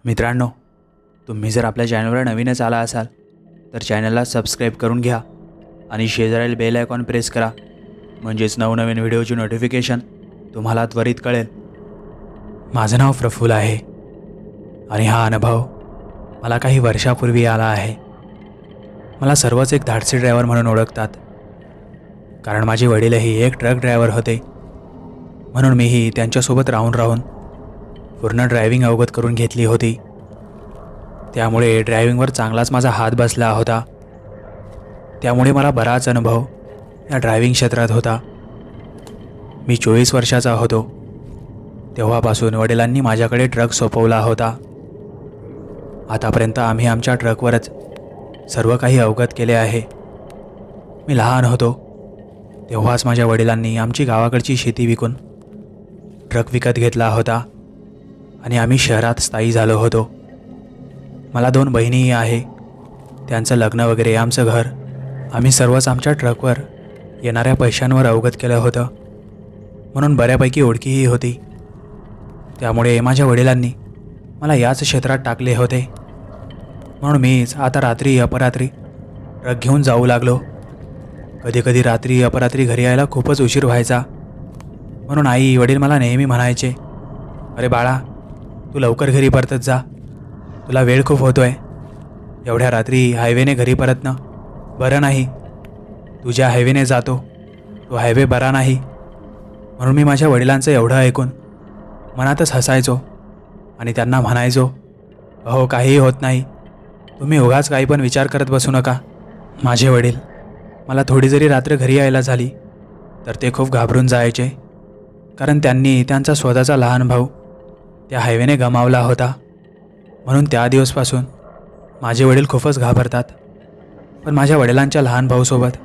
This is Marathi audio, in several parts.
मित्रांनो, तुम्ही जर आपल्या चॅनलवर नवीनच आला असाल तर चॅनलला सबस्क्राईब करून घ्या आणि शेजारील बेल आयकॉन प्रेस करा, म्हणजेच नवनवीन व्हिडिओची नोटिफिकेशन तुम्हाला त्वरित कळेल. माझं नाव प्रफुल्ल आहे आणि हा अनुभव मला काही वर्षापूर्वी आला आहे. मला सर्वच एक धाडसी ड्रायव्हर म्हणून ओळखतात, कारण माझे वडीलही एक ट्रक ड्रायव्हर होते. म्हणून मीही त्यांच्यासोबत राहून पूर्ण ड्रायव्हिंग अवगत करून घेतली होती. त्यामुळे ड्रायव्हिंगवर चांगलाच माझा हात बसला होता. त्यामुळे मला बराच अनुभव या ड्रायव्हिंग क्षेत्रात होता. मी 24 वर्षाचा होतो तेव्हापासून वडिलांनी माझ्याकडे ट्रक सोपवला होता. आतापर्यंत आम्ही आमच्या ट्रकवरच सर्व काही अवगत केले आहे. मी लहान होतो तेव्हाच माझ्या वडिलांनी आमची गावाकडची शेती विकून ट्रक विकत घेतला होता आणि आम्ही शहरात स्थायी झालो होतो. मला 2 बहिणीही आहे. त्यांचं लग्न वगैरे, आमचं घर आम्ही सर्वच आमच्या ट्रकवर येणाऱ्या पैशांवर अवगत केलं होतं. म्हणून बऱ्यापैकी ओळखीही होती. त्यामुळे माझ्या वडिलांनी मला याच क्षेत्रात टाकले होते. म्हणून मीच आता रात्री अपरात्री ट्रक घेऊन जाऊ लागलो. कधीकधी रात्री अपरात्री घरी यायला खूपच उशीर व्हायचा. म्हणून आई वडील मला नेहमी म्हणायचे, अरे बाळा, तू लवकर घरी परतत जा, तुला वेळ खूप होतोय. एवढ्या रात्री हायवेने घरी परतणं बरं नाही. तू ज्या हायवेने जातो तो हायवे बरा नाही. म्हणून मी माझ्या वडिलांचं एवढं ऐकून मनातच हसायचो आणि त्यांना म्हणायचो, अहो काहीही होत नाही, तुम्ही उगाच काही पण विचार करत बसू नका. माझे वडील मला थोडी जरी रात्र घरी यायला झाली तर ते खूप घाबरून जायचे, कारण त्यांनी त्यांचा स्वतःचा लहान भाऊ त्या हायवेने गमावला होता. म्हणून त्या दिवसपासून माझे वडील खूपच घाबरतात. पण माझ्या वडिलांच्या लहान भाऊसोबत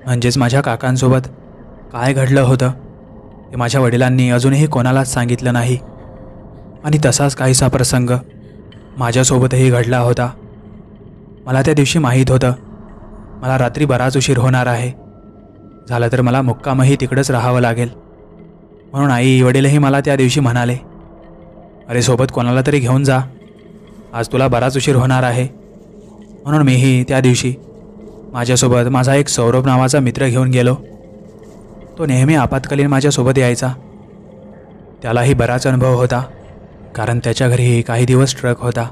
म्हणजेच माझ्या काकांसोबत काय घडलं होतं ते माझ्या वडिलांनी अजूनही कोणालाच सांगितलं नाही. आणि तसाच काहीसा प्रसंग माझ्यासोबतही घडला होता. मला त्या दिवशी माहीत होतं मला रात्री बराच उशीर होणार आहे. झालं तर मला मुक्कामही तिकडंच राहावं लागेल. म्हणून आई वडीलही मला त्या दिवशी म्हणाले, अरे सोबत कोणाला तरी घेऊन जा, आज तुला बराच उशीर होणार आहे. म्हणून मीही त्या दिवशी माझ्यासोबत माझा एक सौरभ नावाचा मित्र घेऊन गेलो. तो नेहमी आपत्कालीन माझ्यासोबत यायचा. त्यालाही बराच अनुभव होता, कारण त्याच्या घरी काही दिवस ट्रक होता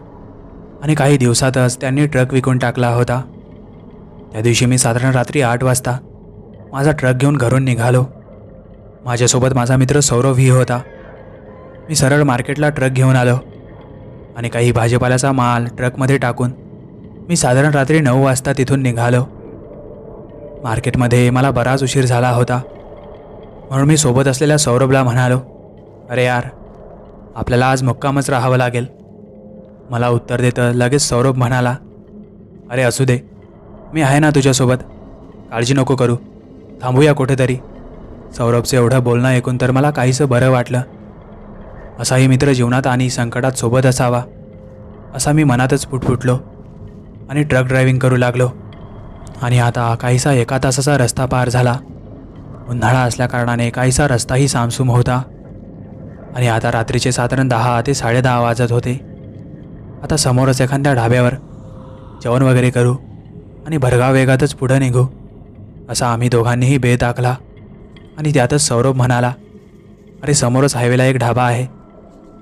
आणि काही दिवसातच त्यांनी ट्रक विकून टाकला होता. त्या दिवशी मी साधारण रात्री 8 वाजता माझा ट्रक घेऊन घरून निघालो. माझ्यासोबत माझा मित्र सौरभही होता. मी सरळ मार्केटला ट्रक घेऊन आलो आणि काही भाजीपाल्याचा माल ट्रकमध्ये टाकून मी साधारण रात्री 9 वाजता तिथून निघालो. मार्केटमध्ये मला बराच उशीर झाला होता. म्हणून मी सोबत असलेल्या सौरभला म्हणालो, अरे यार, आपल्याला आज मुक्कामच राहावं लागेल. मला उत्तर देतं लगेच सौरभ म्हणाला, अरे असू दे, मी आहे ना तुझ्यासोबत, काळजी नको करू, थांबूया कुठेतरी. सौरभचं एवढं बोलणं ऐकून तर मला काहीसं बरं वाटलं. असाही मित्र जीवनात आणि संकटात सोबत असावा असा मी मनातच फुटफुटलो आणि ट्रक ड्रायव्हिंग करू लागलो. आणि आता काहीसा 1 तासाचा रस्ता पार झाला. उन्हाळा असल्याकारणाने काहीसा रस्ताही सामसूम होता आणि आता रात्रीचे साधारण 10 ते 10:30 वाजत होते. आता समोरच एखाद्या ढाब्यावर जेवण वगैरे करू आणि भरधाव वेगातच पुढं निघू असा आम्ही दोघांनीही बेत आखला. आणि त्यातच सौरभ म्हणाला, अरे समोरच हायवेला एक ढाबा आहे,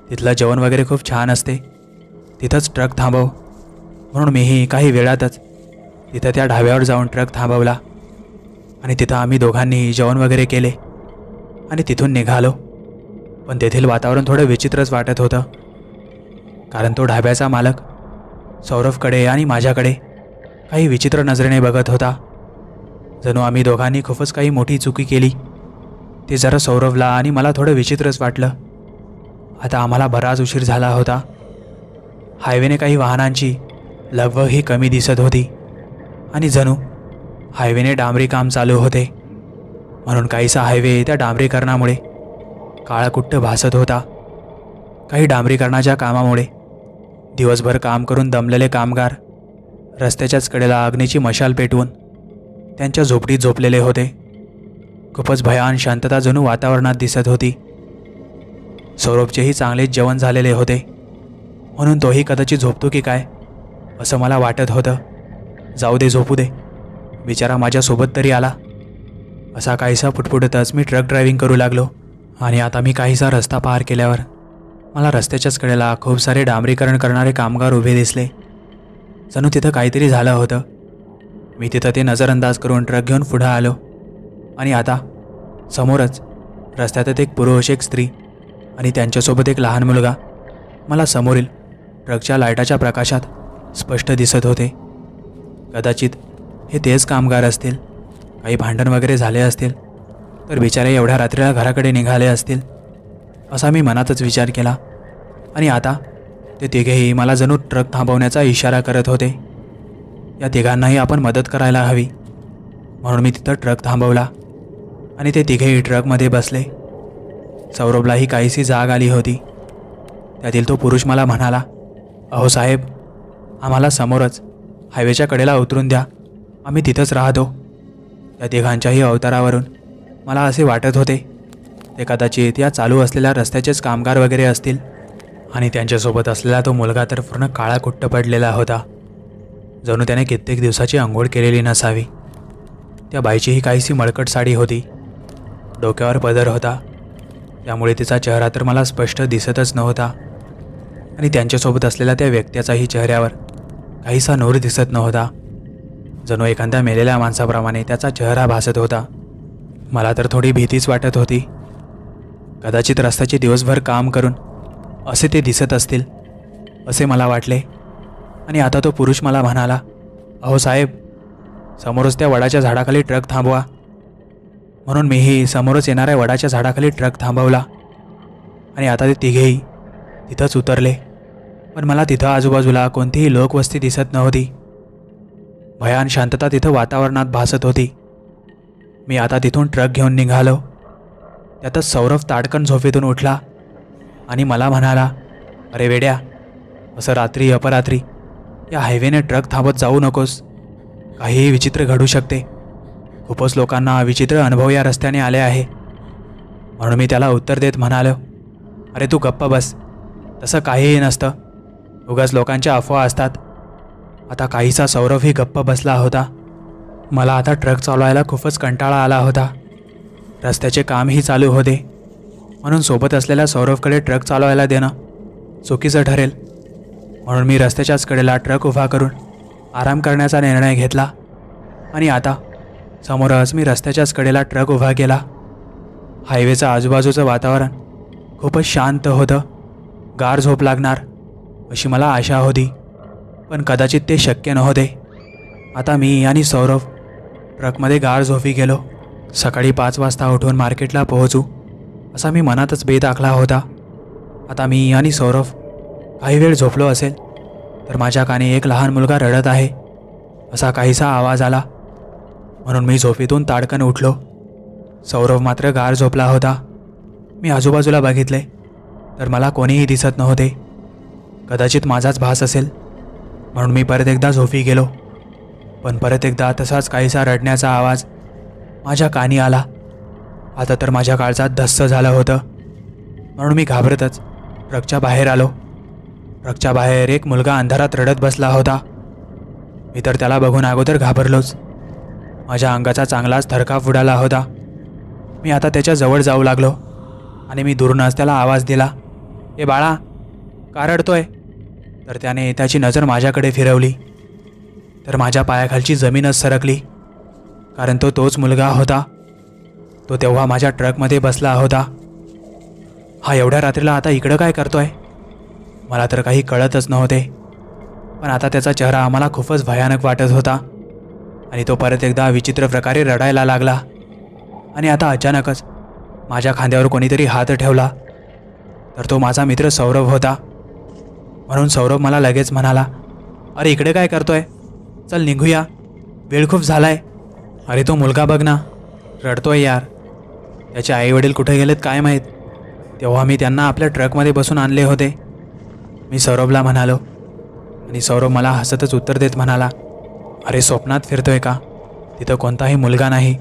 तिथलं जेवण वगैरे खूप छान असते, तिथंच ट्रक थांबव. म्हणून मीही काही वेळातच तिथं त्या ढाब्यावर जाऊन ट्रक थांबवला आणि तिथं आम्ही दोघांनी जेवण वगैरे केले आणि तिथून निघालो. पण तेथील वातावरण थोडं विचित्रच वाटत होतं, कारण तो ढाब्याचा मालक सौरभकडे आणि माझ्याकडे काही विचित्र नजरेने बघत होता. जणू आम्ही दोघांनी खूपच काही मोठी चुकी केली. ते जरा सौरभला आणि मला थोडं विचित्रच वाटलं. आता आम्हाला बराच उशीर झाला होता. हायवेने काही वाहनांची लगबगही कमी दिसत होती आणि जणू हायवेने डांबरी काम चालू होते. म्हणून काहीसा हायवे त्या डांबरीकरणामुळे काळाकुट्ट भासत होता. काही डांबरीकरणाच्या कामामुळे दिवसभर काम करून दमलेले कामगार रस्त्याच्याच कडेला अग्नीची मशाल पेटवून त्यांच्या झोपडीत झोपलेले होते. खूपच भयान शांतता जणू वातावरणात दिसत होती. सौरभचेही चांगलेच जेवण झालेले होते. म्हणून तोही कदाचित झोपतो की काय असं मला वाटत होतं. जाऊ दे, झोपू दे, बिचारा माझ्यासोबत तरी आला. असा काहीसा पुटपुटतच मी ट्रक ड्रायव्हिंग करू लागलो. आणि आता मी काहीसा रस्ता पार केल्यावर मला रस्त्याच्याच कडेला खूप सारे डांबरीकरण करणारे कामगार उभे दिसले. जणू तिथं काहीतरी झालं होतं. मी तिथं ते नजरअंदाज करून ट्रक घेऊन पुढं आलो. आणि आता समोरच रस्त्यात एक पुरुष, एक स्त्री आणि त्यांच्यासोबत एक लहान मुलगा मला समोरील ट्रकच्या लाईटाच्या प्रकाशात स्पष्ट दिसत होते. कदाचित हे तेच कामगार असतील. काही भांडण वगैरे झाले असतील तर बिचारे एवढ्या रात्रीला घराकडे निघाले असतील असा मी मनातच विचार केला. आणि आता ते तिघेही मला जणू ट्रक थांबवण्याचा इशारा करत होते. या तिघांनाही आपण मदत करायला हवी म्हणून मी तिथं ट्रक थांबवला आणि ते तिघेही ट्रकमध्ये बसले. सौरभलाही काहीशी जाग आली होती. त्यातील तो पुरुष मला म्हणाला, अहो साहेब, आम्हाला समोरच हायवेच्या कडेला उतरून द्या, आम्ही तिथंच राहतो. त्या तिघांच्याही अवतारावरून मला असे वाटत होते ते कदाचित या चालू असलेल्या रस्त्याचेच कामगार वगैरे असतील. आणि त्यांच्यासोबत असलेला तो मुलगा तर पूर्ण काळा कुट्ट पडलेला होता. जणू त्याने कित्येक दिवसाची आंघोळ केलेली नसावी. त्या बाईचीही काहीशी मळकट साडी होती. डोक्यावर पदर होता, त्यामुळे तिचा चेहरा तर मला स्पष्ट दिसतच नव्हता. आणि त्यांच्यासोबत असलेल्या त्या व्यक्तीचाही चेहऱ्यावर काहीसा नूर दिसत नव्हता. जणू एखाद्या मेलेल्या माणसाप्रमाणे त्याचा चेहरा भासत होता. मला तर थोडी भीतीच वाटत होती. कदाचित रस्त्याचे दिवसभर काम करून असे ते दिसत असतील असे मला वाटले. आणि आता तो पुरुष मला म्हणाला, अहो साहेब, समोरच त्या वडाच्या झाडाखाली ट्रक थांबवा. म्हणून मीही समोरच येणाऱ्या वडाच्या झाडाखाली ट्रक थांबवला. आणि आता ते तिघेही तिथंच उतरले. पण मला तिथं आजूबाजूला कोणतीही लोकवस्ती दिसत नव्हती. भयान शांतता तिथं वातावरणात भासत होती. मी आता तिथून ट्रक घेऊन निघालो. त्यातच सौरभ ताडकन झोपेतून उठला आणि मला म्हणाला, अरे वेड्या, असं रात्री अपरात्री या हायवेने ट्रक थांबत जाऊ नकोस. काहीही विचित्र घडू शकते. खूपच लोकांना विचित्र अनुभव या रस्त्याने आले आहे. म्हणून मी त्याला उत्तर देत म्हणालो, अरे तू गप्प बस, तसं काहीही नसतं, उगाच लोकांच्या अफवा असतात. आता काहीसा सौरभही गप्प बसला होता. मला आता ट्रक चालवायला खूपच कंटाळा आला होता. रस्त्याचे कामही चालू होते, म्हणून सोबत असलेल्या सौरभकडे ट्रक चालवायला देणं चुकीचं ठरेल. म्हणून मी रस्त्याच्याच कडेला ट्रक उभा करून आराम करण्याचा निर्णय घेतला. आणि आता समोरच मी रस्त्याच्याच कडेला ट्रक उभा केला. हायवेचं आजूबाजूचं वातावरण खूपच शांत होतं. गार झोप लागणार अशी मला आशा होती, पण कदाचित ते शक्य नव्हते. आता मी आणि सौरभ ट्रकमध्ये गार झोपी गेलो. सकाळी 5 वाजता उठून मार्केटला पोहोचू असा मी मनातच बेत आखला होता. आता मी आणि सौरभ काही वेळ झोपलो असेल तर माझ्या कानी एक लहान मुलगा रडत आहे असा काहीसा आवाज आला. म्हणून मी झोपेतून ताडकन उठलो. सौरभ मात्र गार झोपला होता. मी आजूबाजूला बघितले तर मला कोणीही दिसत नव्हते. कदाचित माझाच भास असेल म्हणून मी परत एकदा झोपी गेलो. पण परत एकदा तसाच काहीसा रडण्याचा आवाज माझ्या कानी आला. आता तर माझ्या काळजात धस्स झालं होतं. म्हणून मी घाबरतच ट्रकच्या बाहेर आलो. ट्रकच्या बाहेर एक मुलगा अंधारात रडत बसला होता. मी तर त्याला बघून अगोदर घाबरलोच. माझ्या अंगाचा चांगलाच थरकाप उडाला होता. मी आता त्याच्या जवळ जाऊ लागलो आणि मी दुरूनच त्याला आवाज दिला, ए बाळा, का रडतोय? तर त्याने त्याची नजर माझ्याकडे फिरवली तर माझ्या पायाखालची जमीनच सरकली. कारण तो तोच मुलगा होता. तो तेव्हा माझ्या ट्रकमध्ये बसला होता. हा एवढ्या रात्रीला आता इकडं काय करतोय? मला तर काही कळतच नव्हते. पण आता त्याचा चेहरा आम्हाला खूपच भयानक वाटत होता. आणि तो परत एकदा विचित्र प्रकारे रडायला लागला. आणि आता अचानकच माझ्या खांद्यावर कोणीतरी हात ठेवला तर तो माझा मित्र सौरभ होता. म्हणून सौरभ मला लगेच म्हणाला, अरे इकडे काय करतोय? चल निघूया, वेळ खूप झालाय. अरे तो मुलगा बघ ना, रडतोय यार. त्याचे आईवडील कुठे गेलेत काय माहीत. तेव्हा मी त्यांना आपल्या ट्रकमध्ये बसून आणले होते, मी सौरभला म्हणालो. आणि सौरभ मला हसतच उत्तर देत म्हणाला, अरे स्वप्नात फिरतोय का? तिथं कोणताही मुलगा नाही,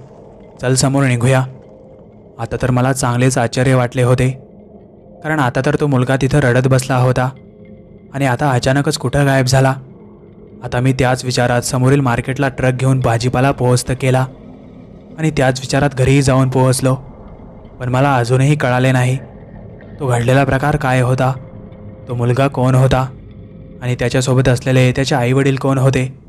चल समोर निघूया. आता तर मला चांगलेच आश्चर्य वाटले होते, कारण आता तर तो मुलगा तिथं रडत बसला होता आणि आता अचानकच कुठं गायब झाला. आता मी त्याच विचारात समोरील मार्केटला ट्रक घेऊन भाजीपाला पोहोचत केला आणि त्याच विचारात घरीही जाऊन पोहोचलो. पण मला अजूनही कळाले नाही तो घडलेला प्रकार काय होता, तो मुलगा कोण होता आणि त्याच्यासोबत असलेले त्याचे आईवडील कोण होते.